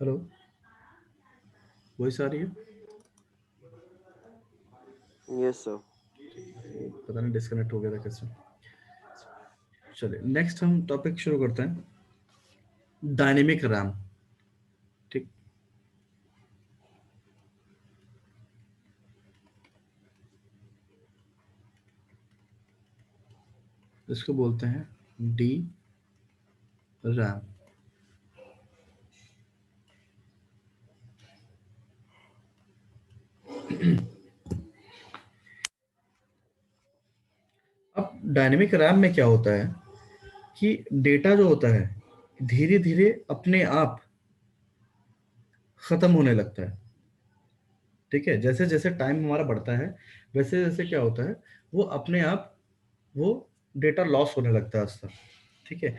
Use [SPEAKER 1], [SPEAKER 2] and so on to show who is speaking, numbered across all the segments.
[SPEAKER 1] Hello, voice आ रही है?
[SPEAKER 2] Yes sir.
[SPEAKER 1] पता नहीं डिस्कनेक्ट हो गया था कैसे। चलिए नेक्स्ट हम टॉपिक शुरू करते हैं, डायनेमिक रैम। ठीक, इसको बोलते हैं डी रैम। अब डायनेमिक रैम में क्या होता है कि डेटा जो होता है धीरे धीरे अपने आप खत्म होने लगता है। ठीक है, जैसे जैसे टाइम हमारा बढ़ता है वैसे वैसे क्या होता है, वो अपने आप वो डेटा लॉस होने लगता है उसका। ठीक है,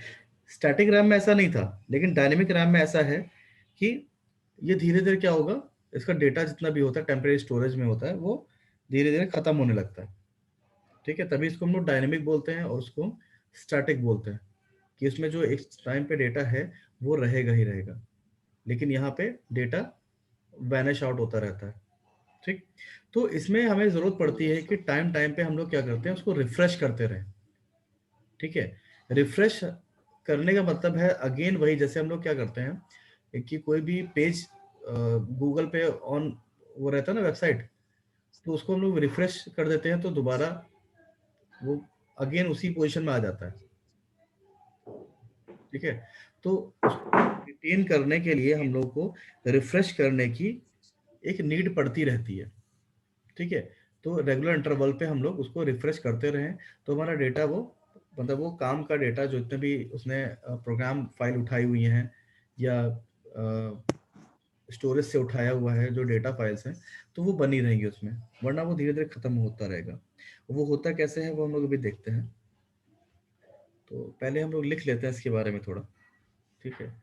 [SPEAKER 1] स्टैटिक रैम में ऐसा नहीं था, लेकिन डायनेमिक रैम में ऐसा है कि ये धीरे धीरे क्या होगा, इसका डेटा जितना भी होता है टेम्परेरी स्टोरेज में होता है वो धीरे धीरे खत्म होने लगता है। ठीक है, तभी इसको हम लोग डायनेमिक बोलते हैं और उसको स्टैटिक बोलते हैं कि इसमें जो एक टाइम पे डेटा है वो रहेगा ही रहेगा, लेकिन यहाँ पे डेटा वैनिश आउट होता रहता है। ठीक, तो इसमें हमें जरूरत पड़ती है
[SPEAKER 2] यस
[SPEAKER 1] कि
[SPEAKER 2] सर।
[SPEAKER 1] टाइम टाइम पे हम लोग क्या करते हैं, उसको रिफ्रेश करते रहें। ठीक है, रिफ्रेश करने का मतलब है अगेन वही, जैसे हम लोग क्या करते हैं कि कोई भी पेज गूगल पे ऑन वो रहता है ना वेबसाइट, तो उसको हम लोग रिफ्रेश कर देते हैं तो दोबारा वो अगेन उसी पोजीशन में आ जाता है। ठीक है, तो उसको रिटेन करने के लिए हम लोग को रिफ्रेश करने की एक नीड पड़ती रहती है। ठीक है, तो रेगुलर इंटरवल पे हम लोग उसको रिफ्रेश करते रहें तो हमारा डेटा वो मतलब वो काम का डेटा जो इतने भी उसने प्रोग्राम फाइल उठाई हुई हैं या स्टोरेज से उठाया हुआ है जो डेटा फाइल्स हैं, तो वो बनी रहेंगी उसमें, वरना वो धीरे धीरे खत्म होता रहेगा। वो होता कैसे है वो हम लोग अभी देखते हैं। तो पहले हम लोग लिख लेते हैं इसके बारे में थोड़ा। ठीक है,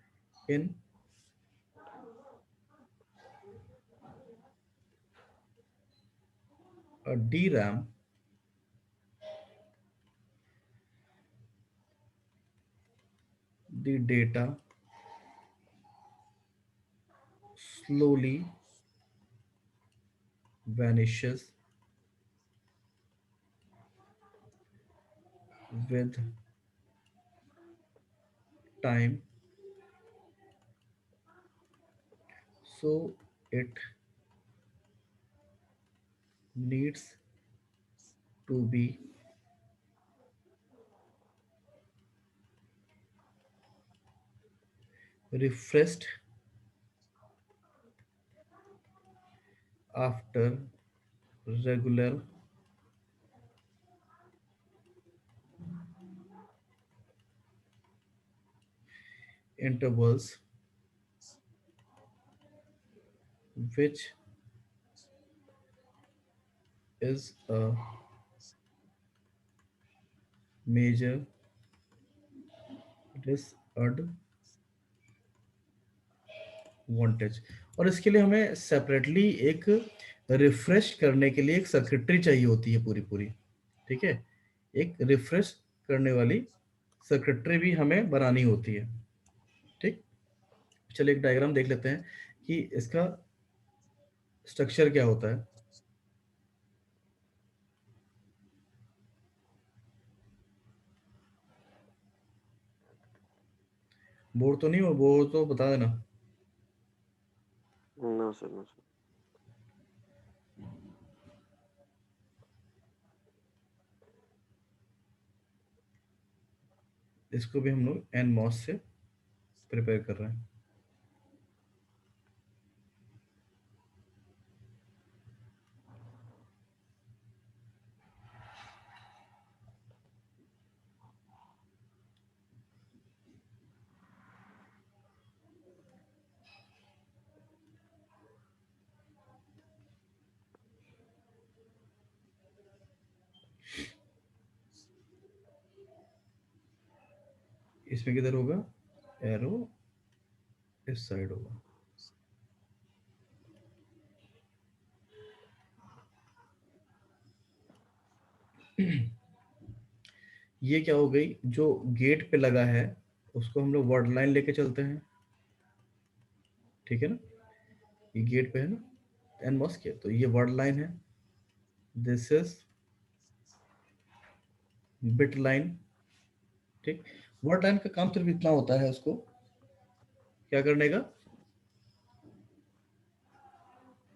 [SPEAKER 1] in DRAM the data slowly vanishes with time, so it needs to be refreshed after regular intervals, which is a major disadvantage। और इसके लिए हमें सेपरेटली एक रिफ्रेश करने के लिए एक सर्किटरी चाहिए होती है पूरी पूरी। ठीक है, एक रिफ्रेश करने वाली सर्किटरी भी हमें बनानी होती है। ठीक, चलिए एक डायग्राम देख लेते हैं कि इसका स्ट्रक्चर क्या होता है। बोर तो नहीं हो, बोर तो बता देना।
[SPEAKER 2] No sir, no sir.
[SPEAKER 1] इसको भी हम लोग एन मॉस से प्रिपेयर कर रहे हैं। इसमें किधर होगा, एरो इस साइड होगा। ये क्या हो गई, जो गेट पे लगा है उसको हम लोग वर्ड लाइन लेके चलते हैं। ठीक है ना, ये गेट पे है ना, एनमॉस के, तो ये वर्ड लाइन है, दिस इज बिट लाइन। ठीक, वर्ड लाइन का काम सिर्फ इतना होता है, उसको क्या करने का,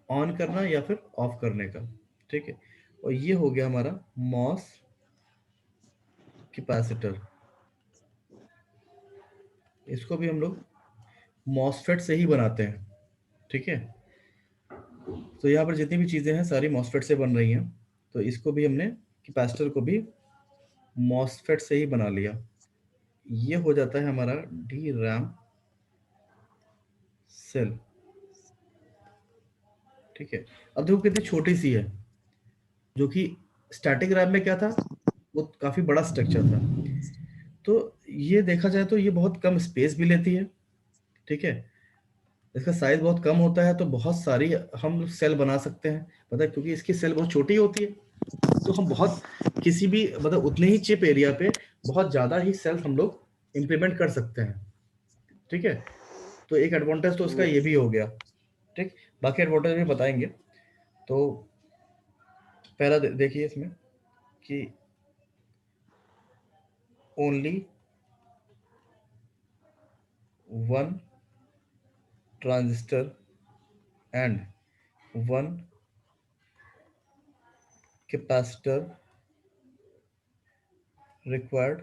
[SPEAKER 1] ऑन करना या फिर ऑफ करने का। ठीक है, और ये हो गया हमारा मॉस कैपेसिटर। इसको भी हम लोग मॉसफेट से ही बनाते हैं। ठीक है, तो यहाँ पर जितनी भी चीज़ें हैं सारी मॉसफेट से बन रही हैं, तो इसको भी हमने कैपेसिटर को भी मॉसफेट से ही बना लिया। ये हो जाता है हमारा डी रैम सेल। ठीक है, अब देखो कितनी छोटी सी है, जो कि स्टैटिक रैम में क्या था, वो काफी बड़ा स्ट्रक्चर था। तो ये देखा जाए तो ये बहुत कम स्पेस भी लेती है। ठीक है, इसका साइज बहुत कम होता है, तो बहुत सारी हम सेल बना सकते हैं, पता है, क्योंकि इसकी सेल बहुत छोटी होती है, तो हम बहुत किसी भी मतलब उतने ही चिप एरिया पे बहुत ज्यादा ही सेल हम लोग इम्प्लीमेंट कर सकते हैं। ठीक है, तो एक एडवांटेज तो उसका ये
[SPEAKER 2] यस।
[SPEAKER 1] भी हो गया। ठीक, बाकी एडवांटेज भी बताएंगे। तो पहला देखिए इसमें कि only one transistor and one capacitor required.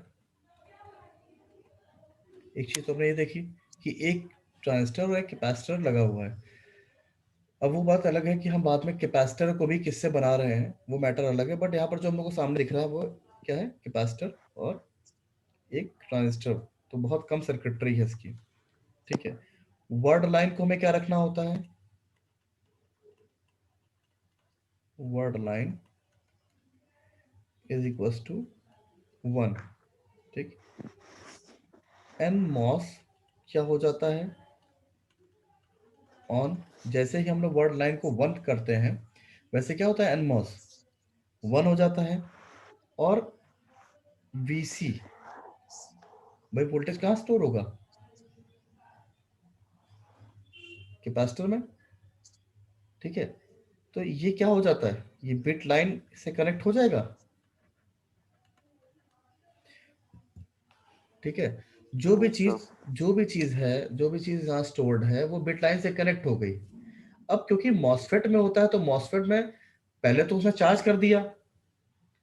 [SPEAKER 1] एक चीज तो आपने ये देखी कि एक ट्रांजिस्टर और एक कैपेसिटर लगा हुआ है। अब वो बात अलग है कि हम बाद में कैपेसिटर को भी किससे बना रहे हैं, वो मैटर अलग है, बट यहाँ पर जो हम लोग को सामने दिख रहा है वो क्या है, कैपेसिटर और एक ट्रांजिस्टर। तो बहुत कम सर्किटरी है इसकी। ठीक है, वर्ड लाइन को हमें क्या रखना होता है, word line is equal to 1। ठीक, एन मॉस क्या हो जाता है, ऑन। जैसे ही हम लोग वर्ड लाइन को 1 करते हैं, वैसे क्या होता है, एन मॉस 1 हो जाता है। और वीसी, भाई वोल्टेज कहाँ स्टोर होगा, कैपेसिटर में। ठीक है, तो ये क्या हो जाता है, ये बिट लाइन से कनेक्ट हो जाएगा। ठीक है, जो भी
[SPEAKER 2] यस सर।
[SPEAKER 1] चीज जो भी चीज है, जो भी चीज यहाँ स्टोर्ड है, वो बिट लाइन से कनेक्ट हो गई। अब क्योंकि मॉसफेट में होता है, तो मॉसफेट में पहले तो उसने चार्ज कर दिया,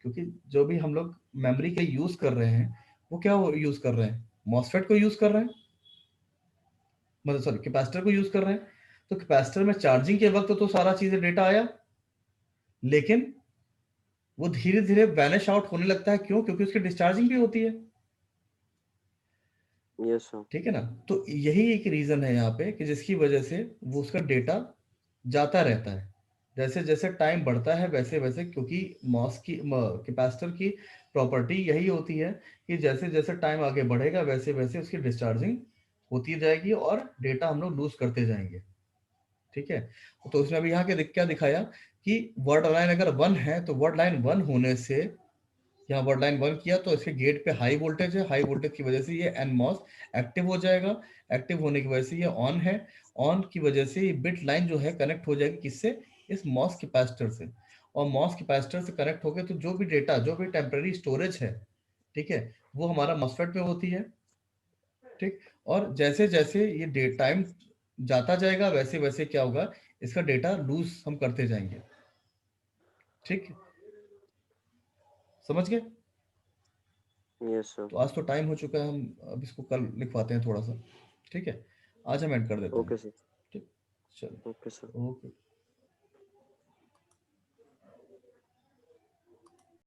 [SPEAKER 1] क्योंकि जो भी हम लोग मेमोरी के यूज कर रहे हैं, वो क्या यूज कर रहे हैं, मॉसफेट को यूज कर रहे हैं, मतलब सॉरी कैपेसिटर को यूज कर रहे हैं। तो कैपेसिटर में चार्जिंग के वक्त तो सारा चीजें डेटा आया, लेकिन वो धीरे धीरे वैनिश आउट होने लगता है। क्यों, क्योंकि उसकी डिस्चार्जिंग भी होती है।
[SPEAKER 2] Yes sir.
[SPEAKER 1] ठीक है ना, तो यही एक रीजन है यहाँ पे कि जिसकी वजह से वो उसका डेटा जाता रहता है। जैसे जैसे टाइम बढ़ता है वैसे वैसे, क्योंकि मॉस की कैपेसिटर की प्रॉपर्टी यही होती है कि जैसे जैसे टाइम आगे बढ़ेगा वैसे वैसे उसकी डिस्चार्जिंग होती जाएगी और डेटा हम लोग लूज करते जाएंगे। ठीक है, तो उसमें अभी यहाँ के क्या दिखाया कि वर्ड लाइन अगर 1 है, तो वर्ड लाइन 1 होने से यहाँ वर्ड लाइन 1 किया, तो इसके गेट पे हाई वोल्टेज है, हाई वोल्टेज की वजह से ये एनमॉस एक्टिव हो जाएगा। एक्टिव होने की वजह से ये ऑन है, ऑन की वजह से ये बिट लाइन जो है कनेक्ट हो जाएगी किससे, इस मॉस कैपेसिटर से। और मॉस कैपेसिटर से कनेक्ट हो गए तो जो भी डेटा, जो भी टेम्पररी स्टोरेज है, ठीक है, वो हमारा मॉसफेट में होती है। ठीक, और जैसे जैसे ये डे टाइम जाता जाएगा वैसे वैसे क्या होगा, इसका डेटा लूज हम करते जाएंगे। ठीक, समझ गए।
[SPEAKER 2] Yes sir.
[SPEAKER 1] तो आज तो टाइम हो चुका है, हम अब इसको कल लिखवाते हैं थोड़ा सा। ठीक है, आज हम ऐड कर देते हैं।
[SPEAKER 2] Okay sir.
[SPEAKER 1] ठीक,
[SPEAKER 2] ओके सर।
[SPEAKER 1] चलो, ओके।